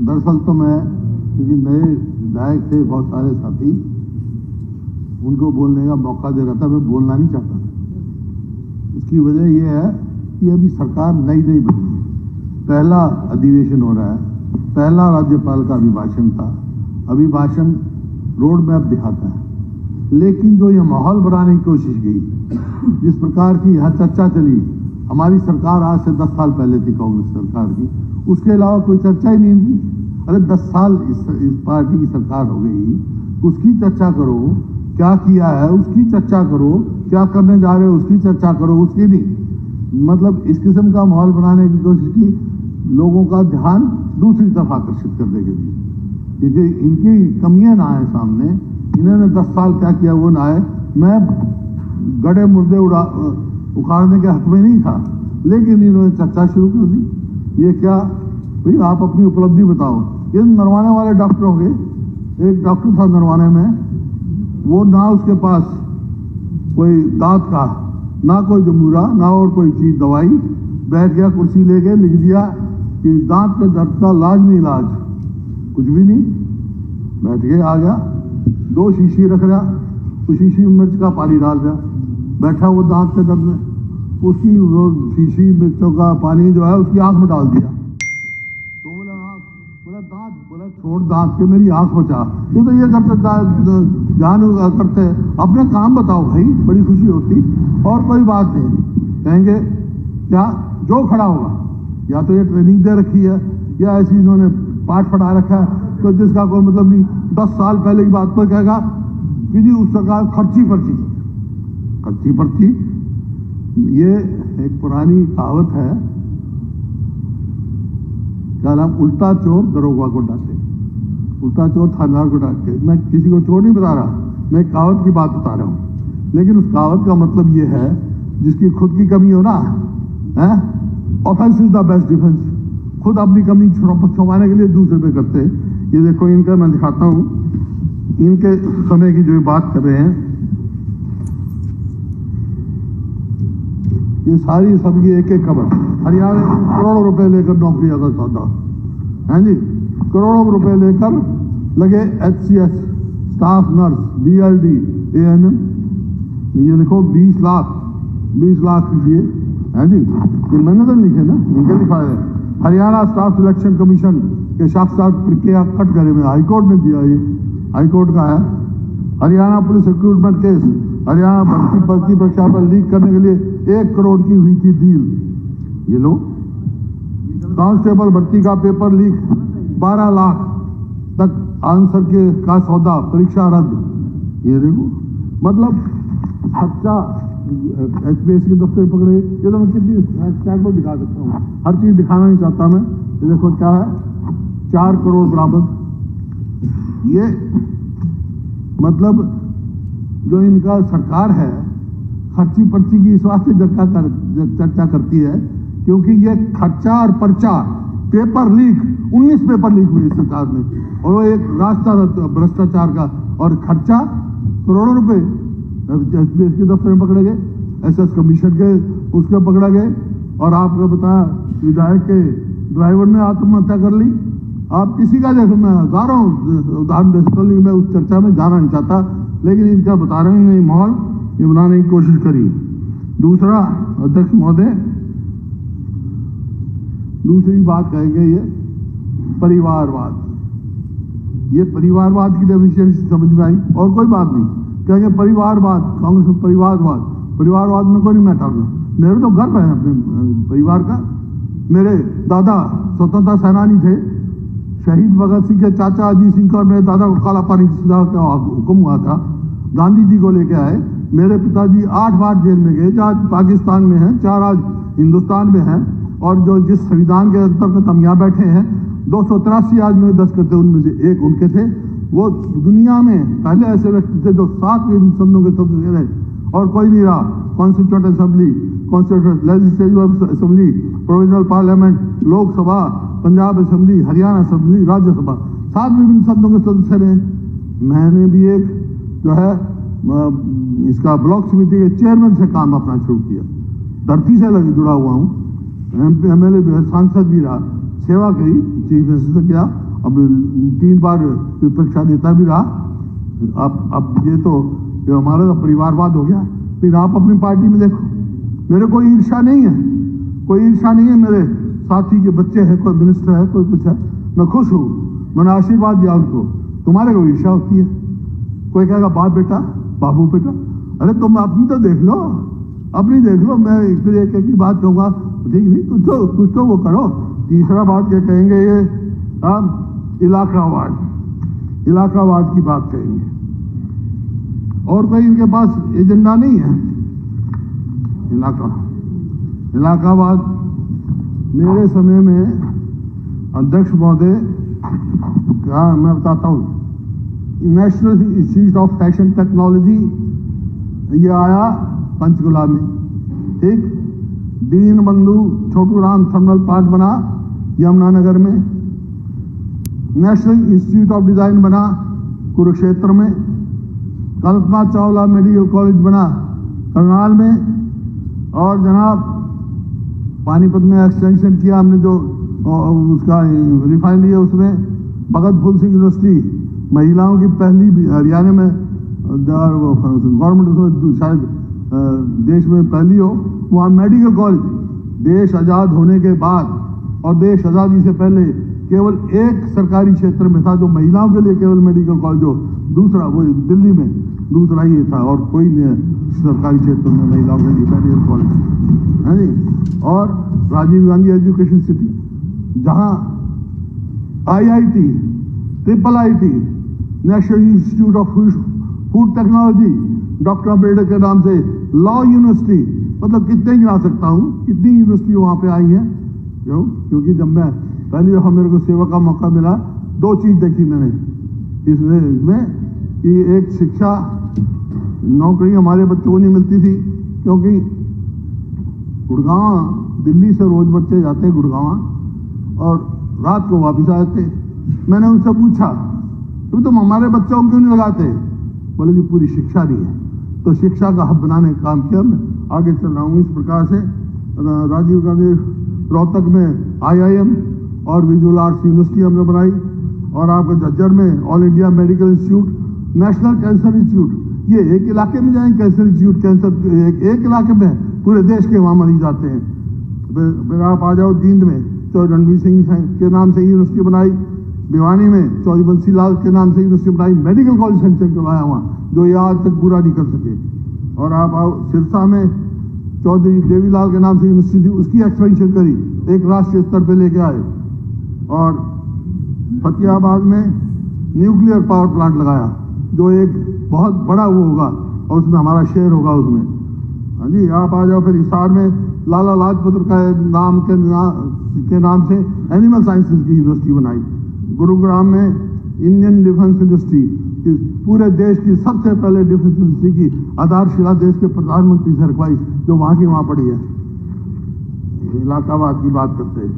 दरअसल तो मैं, क्योंकि नए विधायक थे बहुत सारे साथी, उनको बोलने का मौका दे रहा था, मैं बोलना नहीं चाहता था। उसकी वजह यह है कि अभी सरकार नई नई बनी है, पहला अधिवेशन हो रहा है, पहला राज्यपाल का अभिभाषण था। अभिभाषण रोड मैप दिखाता है, लेकिन जो ये माहौल बनाने की कोशिश की, जिस प्रकार की यहाँ चर्चा चली, हमारी सरकार आज से 10 साल पहले थी कांग्रेस सरकार की, उसके अलावा कोई चर्चा ही नहीं थी। अरे 10 साल इस पार्टी की सरकार हो गई, उसकी चर्चा करो, क्या किया है उसकी चर्चा करो, क्या करने जा रहे हो उसकी चर्चा करो, उसकी नहीं। मतलब इस किस्म का माहौल बनाने की कोशिश की, लोगों का ध्यान दूसरी तरफ आकर्षित करने के लिए, क्योंकि इनकी कमियां ना आए सामने। इन्होंने 10 साल क्या किया वो ना आए। मैं गड़े मुर्दे उखाड़ने के हक में नहीं था, लेकिन इन्होंने चर्चा शुरू कर दी। ये क्या भाई, आप अपनी उपलब्धि बताओ। ये नरवाने वाले डॉक्टर हो गए। एक डॉक्टर था नरवाने में, वो ना उसके पास कोई दांत का, ना कोई जमूरा, ना और कोई चीज दवाई, बैठ गया कुर्सी लेके, लिख दिया कि दांत के दर्द का लाजमी इलाज, कुछ भी नहीं, बैठ के आ गया। 2 शीशी रख रहा, उस शीशी में मिर्च का पानी डाल रहा, बैठा वो दांत के दर्द में, उसकी वो शीशी मिर्चों का पानी जो है उसकी आंख में डाल दिया। तो बोला दांत, बोला छोड़ दांत के, मेरी आंख बचा। ये तो ये करते जान करते, अपने काम बताओ भाई, बड़ी खुशी होती। और कोई बात नहीं, कहेंगे क्या जो खड़ा होगा, या तो ये ट्रेनिंग दे रखी है, या ऐसी इन्होंने पाठ पढ़ा रखा है, तो जिसका कोई मतलब नहीं। 10 साल पहले की बात पर कहेगा कि जी उस सरकार खर्ची पर्ची, खर्ची पर्ची। ये एक पुरानी कहावत है, क्या नाम, उल्टा चोर दरोगा को डांटे, उल्टा चोर थानेदार को डांटे। मैं किसी को चोर नहीं बता रहा, मैं कहावत की बात बता रहा हूं। लेकिन उस कहावत का मतलब ये है, जिसकी खुद की कमी हो ना, offence is the best defence. खुद अपनी कमी छुपाने के लिए दूसरे पे करते। ये देखो इनका मैं दिखाता हूं, इनके समय की जो बात कर रहे हैं, ये सारी सबकी एक एक खबर। हरियाणा में करोड़ों रुपए लेकर नौकरियां का सौदा है जी, करोड़ों रुपए लेकर लगे HCS, staff nurse, BLD, ANM। ये देखो 20 लाख ये है जी, ये मैंने तो लिखे ना, इनके लिखा है। हरियाणा स्टाफ सिलेक्शन कमीशन के साक्षात प्रक्रिया कटघरे में हाईकोर्ट ने दिया, ये हाईकोर्ट का है। Haryana police recruitment case, Haryana भर्ती परीक्षा पर लीक करने के लिए 1 करोड़ की हुई थी डील। ये लो, कांस्टेबल भर्ती का पेपर लीक, 12 लाख तक आंसर के का सौदा, परीक्षा रद्द। ये देखो, मतलब खर्चा HPS के दफ्तर पकड़े। ये तो मैं कितनी चैट पर दिखा सकता हूँ, हर चीज दिखाना नहीं चाहता मैं। ये देखो क्या है, 4 करोड़ बराबर। ये मतलब जो इनका सरकार है, खर्ची पर्ची की इस वास्ते चर्चा करती है क्योंकि ये खर्चा और पर्चा, पेपर लीक, 19 पेपर लीक हुए इस सरकार में, और वो एक रास्ता भ्रष्टाचार का, और खर्चा करोड़ों रुपए HPS के दफ्तर में पकड़े गए, SS कमीशन के उसके पकड़ा गए। और आपको बताया विधायक के ड्राइवर ने आत्महत्या कर ली। आप किसी का देखो, मैं हजारों उदाहरण दे सकता हूँ, मैं उस चर्चा में जाना नहीं चाहता, लेकिन इनका बता रहे हैं माहौल ये बनाने की कोशिश करी। दूसरा, अध्यक्ष महोदय, दूसरी बात कहेंगे ये परिवारवाद। ये परिवारवाद की डेफिनेशन समझ में आई, और कोई बात नहीं। कहेंगे परिवारवाद, कांग्रेस में परिवारवाद में कोई नहीं मैं ठाकुर। मेरे तो गर्व है अपने परिवार का। मेरे दादा स्वतंत्रता सेनानी थे, शहीद भगत सिंह के चाचा अजीत सिंह का और मेरे दादा को काला पानी का हुक्म हुआ था, गांधी जी को लेके आए। मेरे पिताजी 8 बार जेल में गए, 4 पाकिस्तान में हैं, 4 आज हिंदुस्तान में हैं, और जो जिस संविधान के अंतर्गत हम यहाँ बैठे हैं, 283 आज में 10 करते, उनमें से एक उनके थे। वो दुनिया में पहले ऐसे व्यक्ति थे जो 7 संसदों के सदस्य रहे, और कोई नहीं रहा। Constituent assembly, constituent legislative assembly, provisional parliament, Lok Sabha, Punjab assembly, Haryana assembly, Rajya Sabha, 7 विभिन्न सदनों के सदस्य रहे। मैंने भी एक जो है इसका ब्लॉक समिति के चेयरमैन से काम अपना शुरू किया, धरती से लगे जुड़ा हुआ हूँ। MP MLA भी, सांसद भी रहा, सेवा करी, चीफ मिनिस्टर किया, अब 3 बार परीक्षा देता भी रहा। अब ये तो हमारा तो परिवारवाद हो गया। फिर आप अपनी पार्टी में देखो, मेरे कोई ईर्ष्या नहीं है, कोई ईर्ष्या नहीं है। मेरे साथी के बच्चे हैं, कोई मिनिस्टर है, कोई कुछ है, मैं खुश हूँ, मैंने आशीर्वाद दिया उनको। तुम्हारे को ईर्ष्या होती है, कोई कहेगा बाप बेटा, बाबू बेटा। अरे तुम अपनी तो देख लो, अपनी देख लो। मैं फिर एक की बात कहूँगा, ठीक नहीं, कुछ तो वो करो। तीसरा बात क्या कहेंगे, ये इलाकावाद की बात कहेंगे, और कोई इनके पास एजेंडा नहीं है। इलाकावाद मेरे समय में अध्यक्ष महोदय का मैं बताता हूँ, national institute of fashion technology ये आया पंचकुला में, ठीक। दीन बंधु छोटू राम थर्मल प्लांट बना यमुनानगर में। नेशनल इंस्टीट्यूट ऑफ डिजाइन बना कुरुक्षेत्र में। कल्पना चावला मेडिकल कॉलेज बना करनाल में। और जनाब पानीपत में एक्सटेंशन किया हमने, जो उसका रिफाइनरी है उसमें। भगत फूल सिंह यूनिवर्सिटी महिलाओं की पहली, हरियाणा में गवर्नमेंट उसमें शायद देश में पहली हो, वहाँ मेडिकल कॉलेज। देश आज़ाद होने के बाद और देश आज़ादी से पहले केवल एक सरकारी क्षेत्र में था जो महिलाओं के लिए केवल मेडिकल कॉलेज हो, दूसरा वो दिल्ली में दूसरा ही था, और कोई नहीं सरकारी क्षेत्र में महिलाओं के लिए मेडिकल कॉलेज है जी। और राजीव गांधी एजुकेशन सिटी, जहाँ IIT, IIIT, national institute of food technology, doctor Ambedkar के नाम से लॉ यूनिवर्सिटी, मतलब कितने गिना सकता हूँ, कितनी यूनिवर्सिटी वहाँ पे आई है। क्योंकि जब मैं पहली दफा मेरे को सेवा का मौका मिला, 2 चीज देखी मैंने इसमें कि एक शिक्षा, नौकरी हमारे बच्चों को नहीं मिलती थी, क्योंकि गुड़गांव, दिल्ली से रोज बच्चे जाते हैं गुड़गांव और रात को वापस आते। मैंने उनसे पूछा तो तुम हमारे बच्चों को क्यों नहीं लगाते? बोले जी पूरी शिक्षा नहीं है। तो शिक्षा का हब बनाने का काम किया, मैं आगे चल रहा हूँ। इस प्रकार से राजीव गांधी रोहतक में IIM और विजुअल आर्ट्स यूनिवर्सिटी हमने बनाई, और आपके झज्जर में all India medical institute, national cancer institute. ये एक इलाके में जाएंगे कैंसर इंस्टीट्यूट, कैंसर एक इलाके में, पूरे देश के वहाँ मरीज आते हैं। फिर आप आ जाओ जींद में, चौधरी रणवीर सिंह के नाम से यूनिवर्सिटी बनाई। भिवानी में चौधरी बंसी लाल के नाम से यूनिवर्सिटी बनाई, मेडिकल कॉलेज सेंक्शन करवाया वहाँ, जो ये आज तक पूरा नहीं कर सके। और आप आओ सिरसा में चौधरी देवीलाल के नाम से यूनिवर्सिटी, उसकी एक्सपेंशन करी, एक राष्ट्रीय स्तर पे लेके आए। और फतेहाबाद में न्यूक्लियर पावर प्लांट लगाया, जो एक बहुत बड़ा वो होगा, और उसमें हमारा शेयर होगा उसमें। हाँ जी, आप आ जाओ फिर हिसार में लाला लाजपत राय के नाम से एनिमल साइंसेज की यूनिवर्सिटी बनाई। गुरुग्राम में इंडियन डिफेंस इंडस्ट्री, पूरे देश की सबसे पहले डिफेंस इंडस्ट्री की आधारशिला देश के प्रधानमंत्री से रखवाई, जो वहां की वहां पड़ी है। इलाकावाद की बात करते हैं।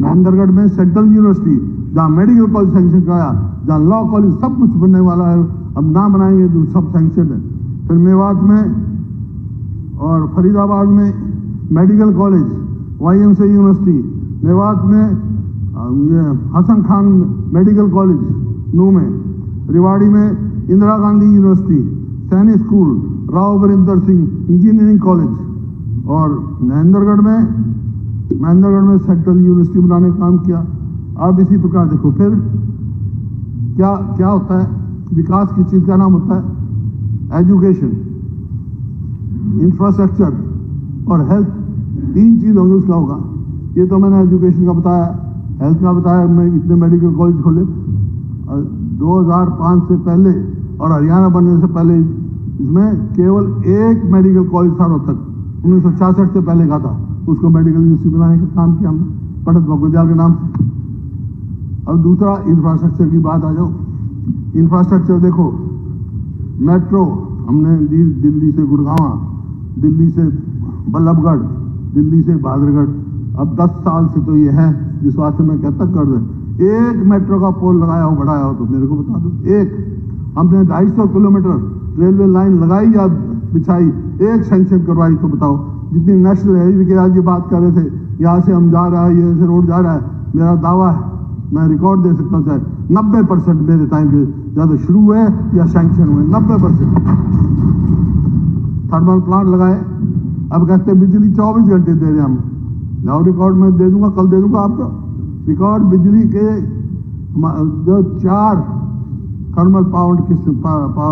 महेंद्रगढ़ में सेंट्रल यूनिवर्सिटी, जहां मेडिकल कॉलेज सेंक्शन कराया, जहां लॉ कॉलेज, सब कुछ बनने वाला है, अब ना बनाएंगे तो सब सेंक्शन है। फिर मेवात में और फरीदाबाद में medical college, YMCA university, Mewat में ये हसन खान मेडिकल कॉलेज नू में, रेवाड़ी में इंदिरा गांधी यूनिवर्सिटी, सैनिक school, Rao Varinder Singh engineering college, और महेंद्रगढ़ में सेंट्रल यूनिवर्सिटी बनाने का काम किया। अब इसी प्रकार देखो फिर क्या होता है, विकास की चीज का नाम होता है एजुकेशन, इंफ्रास्ट्रक्चर और हेल्थ। 3 चीज होंगे उसका होगा। ये तो मैंने एजुकेशन का बताया, हेल्थ का बताया, मैं इतने मेडिकल कॉलेज खोले 2005 से पहले, और हरियाणा बनने से पहले इसमें केवल एक मेडिकल कॉलेज था रोहतक, 1966 से पहले का था। उसको मेडिकल यूनिवर्सिटी बनाने का काम किया हमने, पंडित भगवत के नाम से। अब दूसरा इंफ्रास्ट्रक्चर की बात आ जाओ। इंफ्रास्ट्रक्चर देखो, मेट्रो हमने दिल्ली से गुड़गांव, दिल्ली से बल्लभगढ़, दिल्ली से बहादुरगढ़। अब 10 साल से तो ये है, जिस वास्ते मैं कहता कर दे, एक मेट्रो का पोल लगाया हो, बढ़ाया हो तो मेरे को बता दो। एक हमने 250 किलोमीटर रेलवे लाइन लगाई या बिछाई, एक सेंक्शन करवाई तो बताओ। जितनी नेशनल हाईवे की आज ये बात कर रहे थे, यहाँ से हम जा रहा है, ये से रोड जा रहा है, मेरा दावा है मैं रिकॉर्ड दे सकता हूँ, चाहे 90% मेरे टाइम के ज्यादा शुरू हुए या सैंक्शन हुए, 90% थर्मल प्लांट लगाए। अब कहते हैं बिजली 24 घंटे दे रहे हम, लाओ रिकॉर्ड में दे दूंगा, कल दे दूंगा आपको रिकॉर्ड। बिजली के जो 4 थर्मल पावर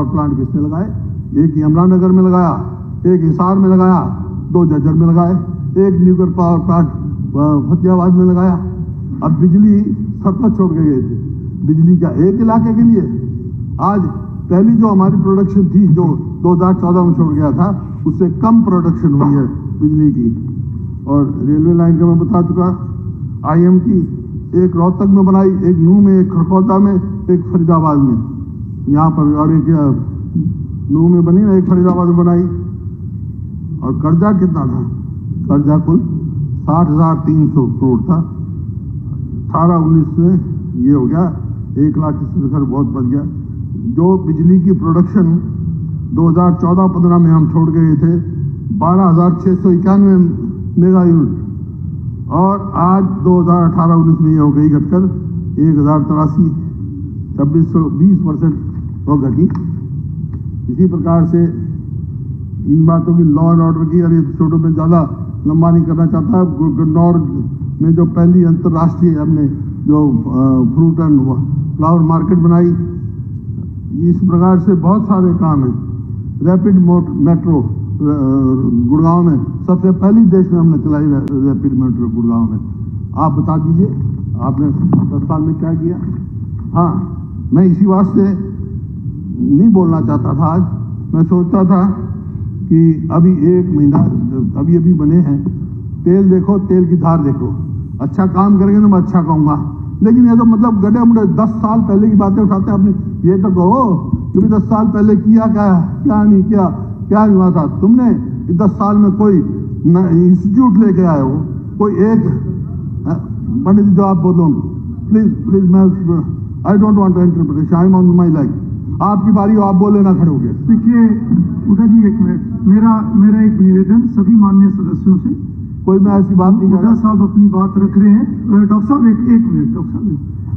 प्लांट किसने लगाए? एक यमुनानगर में लगाया, एक हिसार में लगाया, 2 झज्जर में लगाए, एक न्यूक्लियर पावर प्लांट फतेहाबाद में लगाया। अब बिजली सरप्लस छोड़ के गए थे बिजली का एक इलाके के लिए। आज पहली जो हमारी प्रोडक्शन थी जो 2014 में छोड़ गया था, उससे कम प्रोडक्शन हुई है बिजली की। और रेलवे लाइन का मैं बता चुका, IMT एक रोहतक में बनाई, एक नूह में, एक खरखौदा में, एक फरीदाबाद में, यहाँ पर, और एक नूह में बनी, एक फरीदाबाद में बनाई। और कर्जा कितना था? कर्जा कुल 60,300 करोड़ था। 18-19 में ये हो गया 1 लाख से बहुत बढ़ गया। जो बिजली की प्रोडक्शन 2014-15 में हम छोड़ गए थे 12,691 मेगा यूनिट, और आज 2018-19 में ये हो गई घटकर 1,083, 2620% हो घटी। इसी प्रकार से इन बातों की लॉ एंड ऑर्डर की, अरे छोटों में ज्यादा लंबा नहीं करना चाहता। गन्नौर में जो पहली अंतर्राष्ट्रीय हमने जो फ्रूट एंड फ्लावर मार्केट बनाई, इस प्रकार से बहुत सारे काम हैं। रैपिड मेट्रो गुड़गांव में सबसे पहली देश में हमने चलाई रैपिड मेट्रो गुड़गांव में। आप बता दीजिए आपने 10 साल में क्या किया? हाँ, मैं इसी वास्ते नहीं बोलना चाहता था। आज मैं सोचता था कि अभी 1 महीना अभी बने हैं, तेल देखो, तेल की धार देखो, अच्छा काम करेंगे तो मैं अच्छा कहूंगा। लेकिन ये तो मतलब गड्ढे मुझे 10 साल पहले की बातें उठाते अपनी, ये तो कहो कि 10 साल पहले किया क्या नहीं किया, क्या नहीं हुआ था। तुमने 10 साल में कोई इंस्टीट्यूट लेके आए हो, कोई एक पंडित जी जो आप बोलो, प्लीज मैं I don't want interpretation, I am on my like. आपकी बारी हो, आप बोले ना खड़े हो गए। देखिए हुड्डा जी, 1 मिनट, मेरा एक निवेदन सभी माननीय सदस्यों से, कोई मैं ऐसी बात नहीं कर हुड्डा साहब अपनी बात रख रहे हैं। डॉक्टर साहब एक मिनट, डॉक्टर साहब,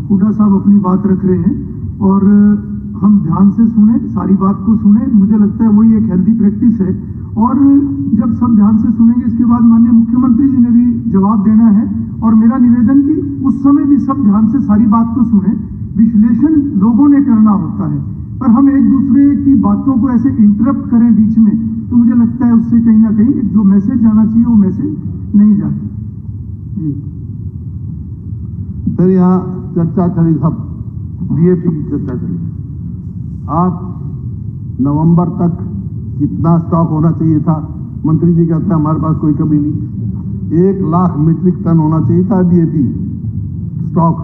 हुड्डा साहब अपनी बात रख रहे हैं और हम ध्यान से सुने, सारी बात को सुने। मुझे लगता है वही एक हेल्दी प्रैक्टिस है। और जब सब ध्यान से सुनेंगे, इसके बाद माननीय मुख्यमंत्री जी ने भी जवाब देना है। और मेरा निवेदन कि उस समय भी सब ध्यान से सारी बात को सुने। विश्लेषण लोगों ने करना होता है, पर हम एक दूसरे की बातों को ऐसे इंटरप्ट करें बीच में, तो मुझे लगता है उससे कहीं ना कहीं जो मैसेज जाना चाहिए वो मैसेज नहीं जाता जी। फिर यहाँ चर्चा चली, सब DAP की चर्चा चली। आप नवंबर तक कितना स्टॉक होना चाहिए था? मंत्री जी कहते हैं हमारे पास कोई कमी नहीं, 1 लाख मीट्रिक टन होना चाहिए था DAP स्टॉक।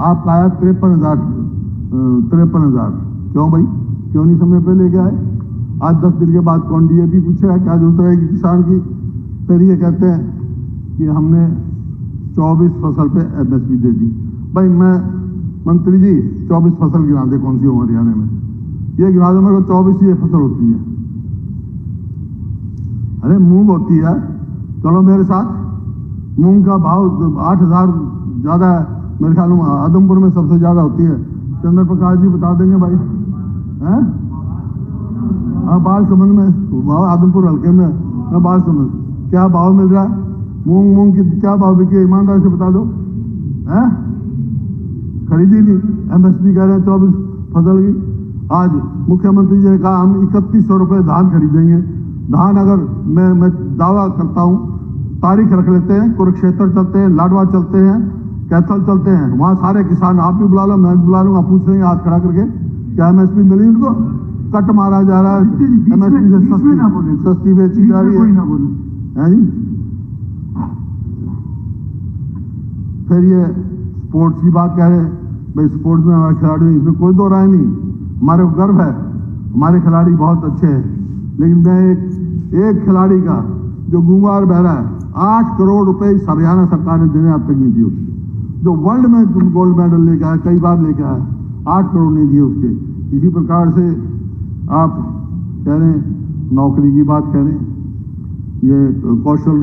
आपका आया 53,000। क्यों भाई, क्यों नहीं समय पे लेके आए? आज 10 दिन के बाद कौन DAP पूछेगा? क्या जरूरत रहेगी किसान की? फिर ये कहते हैं कि हमने 24 फसल पे MSP दे दी। भाई मैं मंत्री जी 24 फसल गिरा दे, कौन सी हो हरियाणा में? ये गिरा दो मेरे को, 24 ये फसल होती है। अरे मूंग होती है, चलो मेरे साथ। मूंग का भाव 8,000 ज्यादा है मेरे ख्याल में, आदमपुर में सबसे ज्यादा होती है। चंद्र प्रकाश जी बता देंगे भाई, हैं? हाँ, बाल समझ में, आदमपुर हल्के में बाल समझ क्या भाव मिल रहा है? मूंग की क्या भाव बिकी? ईमानदार से बता दो। हैं? खरीदी नहीं, MSP कह रहे हैं 24 फसल की। आज मुख्यमंत्री जी ने कहा हम 3100 रुपए धान खरीदेंगे। धान अगर मैं दावा करता हूं, तारीख रख लेते हैं, कुरुक्षेत्र चलते हैं, लाडवा चलते हैं, कैथल चलते हैं, वहां सारे किसान, आप भी बुला लो, मैं भी बुला लूंगा, पूछ लेंगे हाथ खड़ा करके क्या MSP मिली उनको? कट मारा जा रहा है, MSP से सस्ती बेची जा रही है जी। फिर ये स्पोर्ट्स की बात कह रहे हैं, भाई स्पोर्ट्स में हमारे खिलाड़ी, इसमें कोई दो राय नहीं, हमारे को गर्व है, हमारे खिलाड़ी बहुत अच्छे हैं। लेकिन मैं एक खिलाड़ी का जो गूंगा और बहरा है, 8 करोड़ रुपए इस हरियाणा सरकार ने देने अब तक नहीं दिए उसके। जो वर्ल्ड में गोल्ड मेडल लेके आया, कई बार लेके आया, 8 करोड़ नहीं दिए उसके। इसी प्रकार से आप कह रहे हैं नौकरी की बात कह रहे हैं, ये कौशल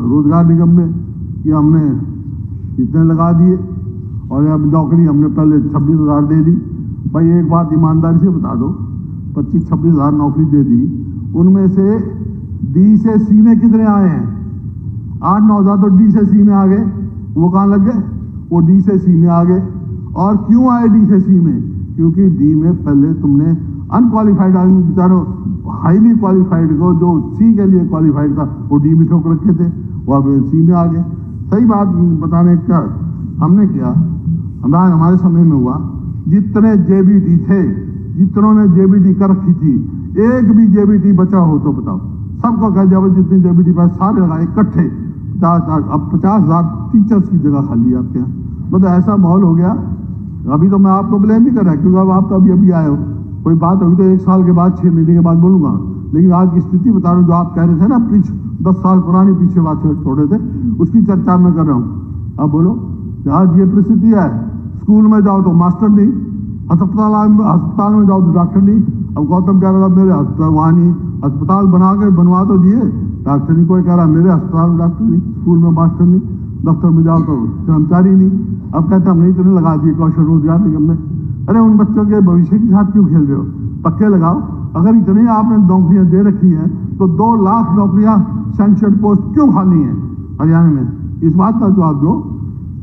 रोजगार निगम में कि हमने इतने लगा दिए, और अब नौकरी हमने पहले 26,000 दे दी। भाई एक बात ईमानदारी से बता दो, 25-26,000 नौकरी दे दी, उनमें से डी से सी में कितने आए हैं? 8-9 हज़ार तो डी से सी में आ गए। वो कहाँ लग गए? वो डी से सी में आ गए। और क्यों आए डी से सी में? क्योंकि डी में पहले तुमने अनक्वालिफाइड आदमी बेचारों हाईली क्वालिफाइड को, जो सी के लिए क्वालिफाइड था, वो डी में ठोक रखे थे, वो अब सी में आ गए। सही बात बताने का हमने किया, हमारे समय में हुआ, जितने जेबीटी थे, जितनों ने जेबीटी कर रखी थी, एक भी जेबीटी बचा हो तो बताओ। सबको कह दिया जितने जेबीटी पास सारे लगाए इकट्ठे 50,000 टीचर्स की जगह खाली है आपके यहाँ। मतलब ऐसा माहौल हो गया। अभी तो मैं आपको ब्लेम नहीं कर रहा, क्योंकि अब आप तो अभी आए हो। कोई बात होगी तो 1 साल के बाद, 6 महीने के बाद बोलूंगा, लेकिन आज की स्थिति बता रहा हूँ। जो आप कह रहे थे ना, 10 साल पुरानी पीछे बात छोड़े थे, उसकी चर्चा मैं कर रहा हूँ। अब बोलो, आज ये परिस्थिति है, स्कूल में जाओ तो मास्टर नहीं, अस्पताल में जाओ तो डॉक्टर नहीं। अब गौतम कह रहा था मेरे अस्पताल, वहाँ नहीं, अस्पताल बनवा तो दिए, डॉक्टर नहीं। कोई कह रहा मेरे अस्पताल में डॉक्टर नहीं, स्कूल में मास्टर नहीं, दफ्तर में जाओ तो कर्मचारी नहीं। अब कहते हम नहीं तो नहीं लगा दिए कौशल रोजगार निगम में। अरे उन बच्चों के भविष्य के साथ क्यों खेल रहे हो? पक्के लगाओ। अगर इतनी आपने नौकरियां दे रखी हैं तो 2 लाख नौकरियां सैंक्शन पोस्ट क्यों खाली हैं हरियाणा में? इस बात का जवाब दो,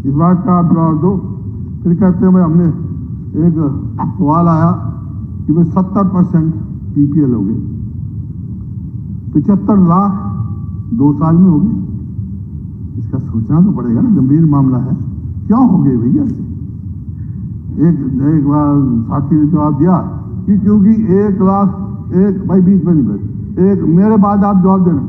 इस बात का आप जवाब दो। फिर कहते हैं भाई हमने एक सवाल आया कि भाई 70% पीपीएल हो गए, 75 लाख 2 साल में हो गए। इसका सोचना तो पड़ेगा ना, गंभीर मामला है। क्यों हो गए भैया? एक बार साथी ने जवाब दिया कि क्योंकि 1 लाख, एक भाई बीच में नहीं बैठे, एक मेरे बाद आप जवाब देना।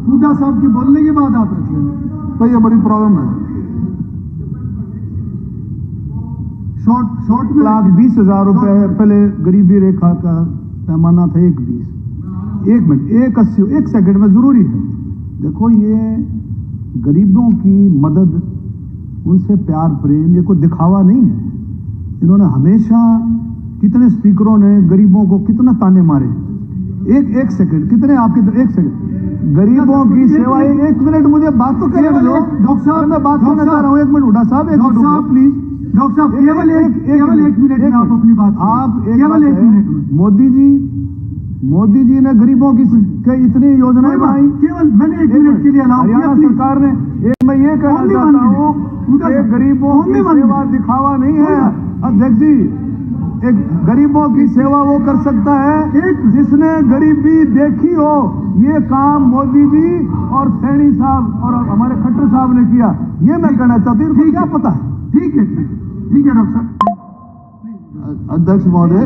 हुड्डा साहब के बोलने के बाद आप रख लेंगे। तो ये बड़ी प्रॉब्लम है। शॉर्ट में 1,20,000 रुपए पहले गरीबी रेखा का पैमाना था 1,20,000। 1 मिनट, 1 सेकंड में जरूरी है। देखो, ये गरीबों की मदद, उनसे प्यार प्रेम, ये कोई दिखावा नहीं है। इन्होंने हमेशा, कितने स्पीकरों ने गरीबों को कितना ताने मारे। एक सेकंड, कितने आपके 1 सेकंड, गरीबों की सेवा। 1 मिनट मुझे बात तो करने दो डॉक्टर साहब, मैं बात करना चाह रहा हूँ। 1 मिनट हुड्डा साहब, 1 मिनट प्लीज। डॉक्टर साहब केवल एक मिनट में आप अपनी बात, आप केवल 1 मिनट में। मोदी जी ने गरीबों की इतनी योजनाएं बनाई, केवल मैंने 1 मिनट के लिए अलाउ किया। हरियाणा सरकार ने, मैं ये कहना चाहता हूँ कि गरीबों की सेवा दिखावा नहीं है अध्यक्ष जी। एक गरीबों की सेवा वो कर सकता है जिसने गरीबी देखी हो। ये काम मोदी जी और सैनी साहब और हमारे खट्टर साहब ने किया। ये मैं कहना चाहती हूँ, क्या पता है। ठीक है डॉक्टर साहब। अध्यक्ष महोदय,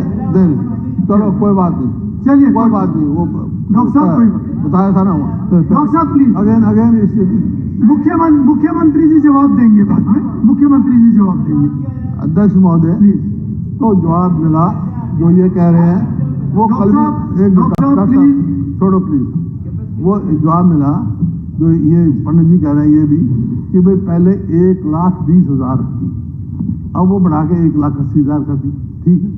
चलो कोई बात नहीं, चलिए कोई बात नहीं। वो डॉक्टर साहब बताया था ना। डॉक्टर साहब प्लीज, अगेन मुख्यमंत्री जी जवाब देंगे बाद में, मुख्यमंत्री जी जवाब देंगे। अध्यक्ष महोदय, प्लीज। तो जवाब मिला जो ये कह रहे हैं वो कल एक छोड़ो प्लीज। वो जवाब मिला जो ये पंडित जी कह रहे हैं ये भी, कि भाई पहले 1,20,000 थी, अब वो बढ़ा के 1,80,000 कर दी। ठीक है,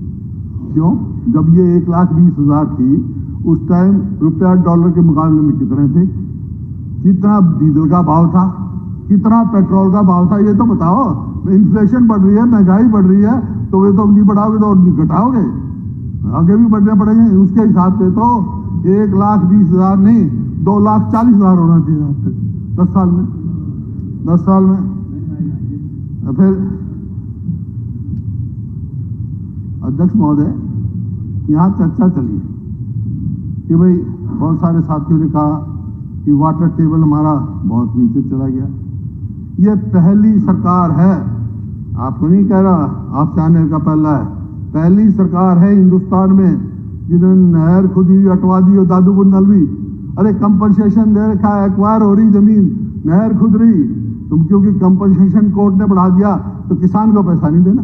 क्यों? जब ये 1,20,000 थी, उस टाइम रुपया डॉलर के मुकाबले में कितने थे? कितना डीजल का भाव था, कितना पेट्रोल का भाव था, ये तो बताओ। इन्फ्लेशन बढ़ रही है, महंगाई बढ़ रही है, तो वे तो नहीं बढ़ाओगे तो नहीं घटाओगे, आगे भी बढ़ने पड़ेंगे। उसके हिसाब से तो 1,20,000 नहीं, 2,40,000 होना चाहिए आज तक 10 साल में। 10 साल में फिर अध्यक्ष महोदय, यहाँ चर्चा चली कि भाई बहुत सारे साथियों ने कहा कि वाटर टेबल हमारा बहुत नीचे चला गया। ये पहली सरकार है, आपको नहीं कह रहा, आप चैनल का पहला है, पहली सरकार है हिंदुस्तान में जिन्होंने नहर खुदी, अटवा दी और दादू बुंदलवी। अरे कंपनसेशन दे रखा है, एक्वायर हो रही जमीन, नहर खुद रही, तुम क्योंकि कंपनसेशन कोर्ट ने बढ़ा दिया तो किसान को पैसा नहीं देना।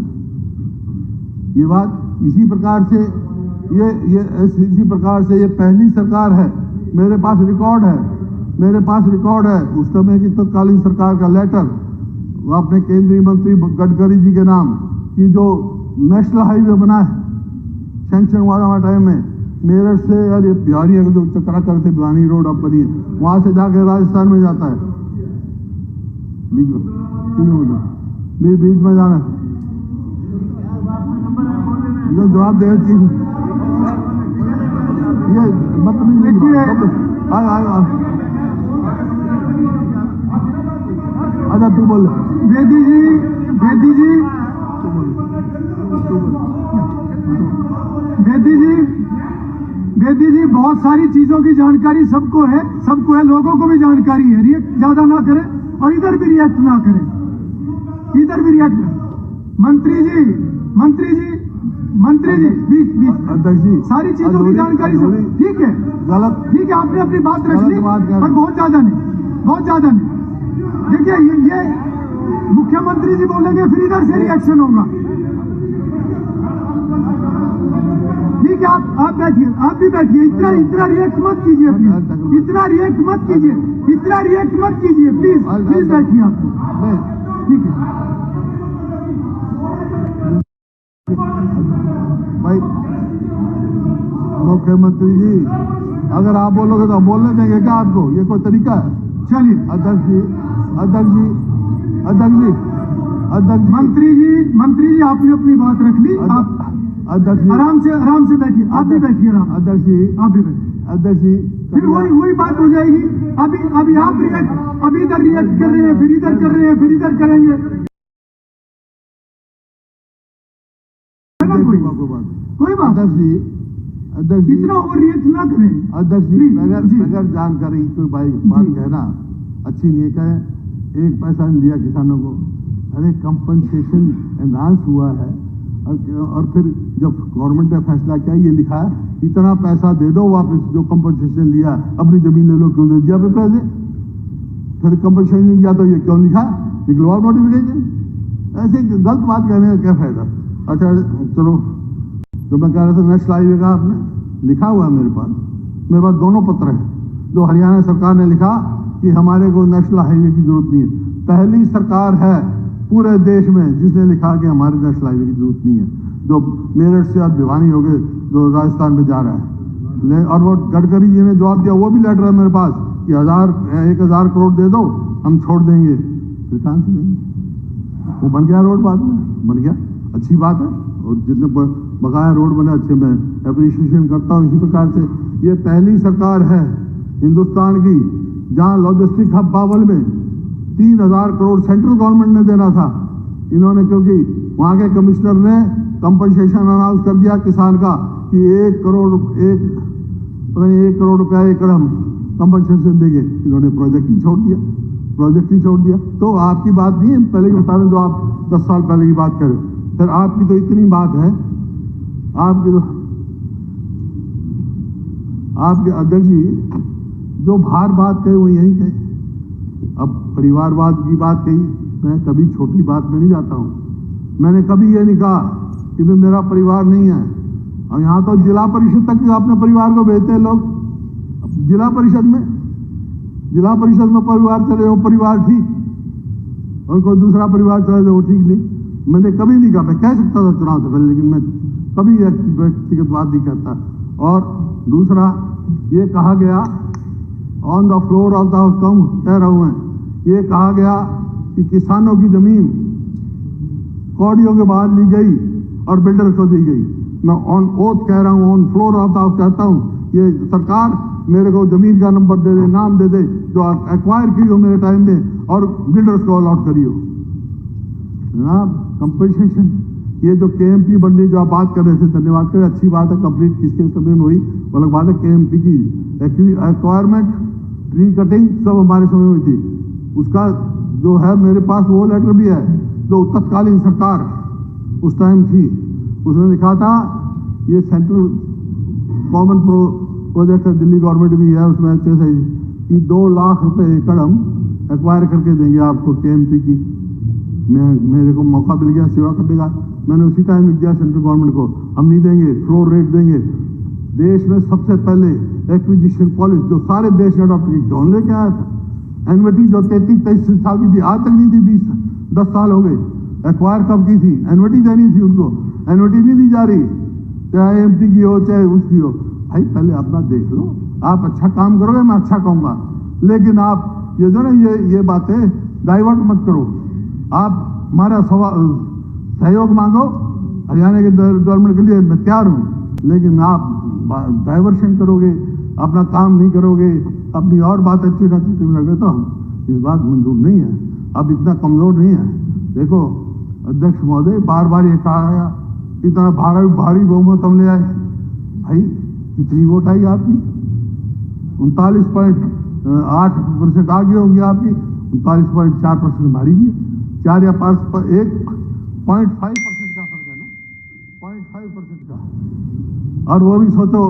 ये बात इसी प्रकार से इसी प्रकार से ये पहली सरकार है। मेरे पास रिकॉर्ड है उस समय की तत्कालीन सरकार का लेटर, वो अपने केंद्रीय मंत्री गडकरी जी के नाम की जो नेशनल हाईवे बना है, सैंक्शन हुआ था टाइम में, मेरठ से यार ये बिहारी अगर जो चक्रा करते भिवानी रोड अब बनी है, वहां से जाके राजस्थान में जाता है। बीच में बीच में जाना जो जवाब दे चीज ये मतलब अच्छा तू बोल बेदी जी बेदी जी बेदी जी बेदी जी बहुत सारी चीजों की जानकारी सबको है लोगों को भी जानकारी है। रिएक्ट ज्यादा ना करें और इधर भी रिएक्ट ना करें, इधर भी रिएक्ट। मंत्री जी बीच अध्यक्ष जी सारी चीजों की जानकारी सब ठीक है, गलत ठीक है, आपने अपनी बात रख ली पर बहुत ज्यादा नहीं। देखिए ये मुख्यमंत्री जी बोलेंगे फिर इधर से रिएक्शन होगा। ठीक है, आप बैठिए, आप भी बैठिए। इतना रिएक्ट मत कीजिए प्लीज, इतना रिएक्ट मत कीजिए प्लीज बैठिए आप। ठीक है भाई मुख्यमंत्री जी, अगर आप बोलोगे तो हम बोलने देंगे क्या आपको? ये कोई तरीका है? चलिए अध्यक्ष जी मंत्री जी आपने अपनी बात रख ली। आप अध्यक्ष जी आराम से बैठिए, आप भी बैठिए आराम। अध्यक्ष जी आप भी बैठिए। अध्यक्ष जी फिर वही बात हो जाएगी। अभी आप रिएक्ट, अभी इधर रिएक्ट कर रहे हैं, फिर इधर कर रहे हैं, फिर इधर करेंगे। कोई बात अध्यक्ष जी इतना ओवर रिएक्ट ना करें। अध्यक्ष जी बगैर जानकारी कोई भाई बात कहना अच्छी नहीं है। कहे एक पैसा नहीं दिया किसानों को, अरे कंपनसेशन एनहांस हुआ है और फिर जब गवर्नमेंट ने फैसला किया ये लिखा है इतना पैसा दे दो वापस, जो कंपनसेशन लिया अपनी जमीन ले लो, क्यों दे दिया फिर पैसे? फिर कंपनसेशन दिया तो ये क्यों लिखा? निकलवाओ नोटिफिकेशन। ऐसे गलत बात कहने का क्या फायदा? अच्छा चलो, जो मैं कह रहा था नेशनल हाईवे का आपने लिखा हुआ है मेरे पास दोनों पत्र हैं जो हरियाणा सरकार ने लिखा कि हमारे को नेशनल हाईवे की जरूरत नहीं है। पहली सरकार है पूरे देश में जिसने लिखा कि हमारे नेशनल हाईवे की जरूरत नहीं है, जो मेरठ से और भिवानी हो गए जो राजस्थान में जा रहा है। और वो गडकरी जी ने जवाब दिया, वो भी लेटर है मेरे पास कि 1,000 करोड़ दे दो हम छोड़ देंगे। फिर कहां से देंगे? वो बन गया रोड, बाद में बन गया, अच्छी बात है। और जितने बकाया रोड बने अच्छे, मैं अप्रिशिएशन करता हूँ। इसी प्रकार से ये पहली सरकार है हिंदुस्तान की जहां लॉजिस्टिक हब बावल में 3,000 करोड़ सेंट्रल गवर्नमेंट ने देना था। इन्होंने, क्योंकि वहां के कमिश्नर ने कंपनसेशन अनाउंस कर दिया किसान का कि 1 करोड़ रुपया एकड़ हम कंपनसेशन देंगे, इन्होंने प्रोजेक्ट ही छोड़ दिया। तो आपकी बात नहीं है, पहले की बता दें, जो आप 10 साल पहले की बात करें। फिर आपकी तो इतनी बात है, आपके अध्यक्ष जी जो बात कही वो यही कही। अब परिवारवाद की बात कही, मैं कभी छोटी बात में नहीं जाता हूं। मैंने कभी ये नहीं कहा कि मेरा परिवार नहीं है। और यहां तो जिला परिषद तक अपने परिवार को भेजते हैं लोग। जिला परिषद में परिवार चले वो परिवार ठीक, और कोई दूसरा परिवार चले वो ठीक नहीं। मैंने कभी नहीं कहा, मैं कह सकता था चुनाव से पहले, लेकिन मैं कभी व्यक्तिगत बात नहीं करता। और दूसरा ये कहा गया on the floor of the house, कह रहा हूं मैं, ये कहा गया कि किसानों की जमीन कौड़ियों के बाद ली गई और बिल्डर को दी गई। मैं ऑन ओथ कह रहा हूं, on floor of the house कहता हूं, ये सरकार मेरे को जमीन का नंबर दे दे, नाम दे दे जो एक्वायर की हो मेरे टाइम में, और बिल्डर्स को अलॉट करी हो। कंपनसेशन ये जो केएमपी बनने जो आप बात कर रहे थे, धन्यवाद करें, अच्छी बात है, कंप्लीट किसके समय में हुई वो अलग बात है। केएमपी की एक्वायरमेंट, ट्री कटिंग सब हमारे समय में थी। उसका जो है मेरे पास वो लेटर भी है जो तत्कालीन सरकार उस टाइम थी, उसने लिखा था ये सेंट्रल कॉमन प्रोजेक्ट है, दिल्ली गवर्नमेंट भी है उसमें अच्छे से कि 2 लाख रुपए एकड़ हम एक्वायर करके देंगे आपको केएमपी की। मेरे को मौका मिल गया सेवा करने का, मैंने उसी टाइम लिख दिया सेंट्रल गवर्नमेंट को, हम नहीं देंगे, फ्लोर रेट देंगे। देश में सबसे पहले एक्विजिशन पॉलिसी जो सारे देश ने अडॉप्ट की, कौन लेके आया था? एनविटी जो 33-33 साल की थी, आज तक नहीं थी, 10 साल हो गए। एक्वायर कब की थी? एनविटी देनी थी उनको, एनविटी नहीं दी जा रही, चाहे एमपी की हो चाहे उसकी हो। भाई पहले अपना देख लो, आप अच्छा काम करोगे मैं अच्छा कहूंगा, लेकिन आप ये जो ना ये बातें डाइवर्ट मत करो। आप हमारा सहयोग मांगो, हरियाणा के डेवलपमेंट के लिए मैं तैयार हूं, लेकिन आप डाइवर्शन करोगे, अपना काम नहीं करोगे, अपनी और बात अच्छी रहती तो लगे तो हम इस बात मंजूर नहीं है। अब इतना कमजोर नहीं है। देखो अध्यक्ष महोदय, बार बार ये कहा गया इतना भारी बहुमत हमने आए, भाई कितनी वोट आई आपकी? 39.8% आगे होगी आपकी, 39.4% हमारी भी है। 4 या 1.5% का फर्क है ना, 0.5% का। और वो भी सोचो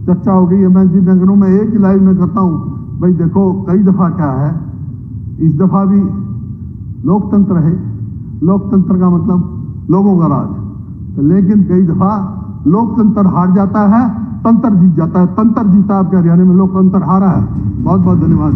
चर्चा हो गई है, मैं जिन नगरों में एक ही लाइव में करता हूं, भाई देखो कई दफा क्या है, इस दफा भी लोकतंत्र है, लोकतंत्र का मतलब लोगों का राज, लेकिन कई दफा लोकतंत्र हार जाता है, तंत्र जीत जाता है। तंत्र जीता आपके हरियाणा में, लोकतंत्र हारा है। बहुत बहुत धन्यवाद।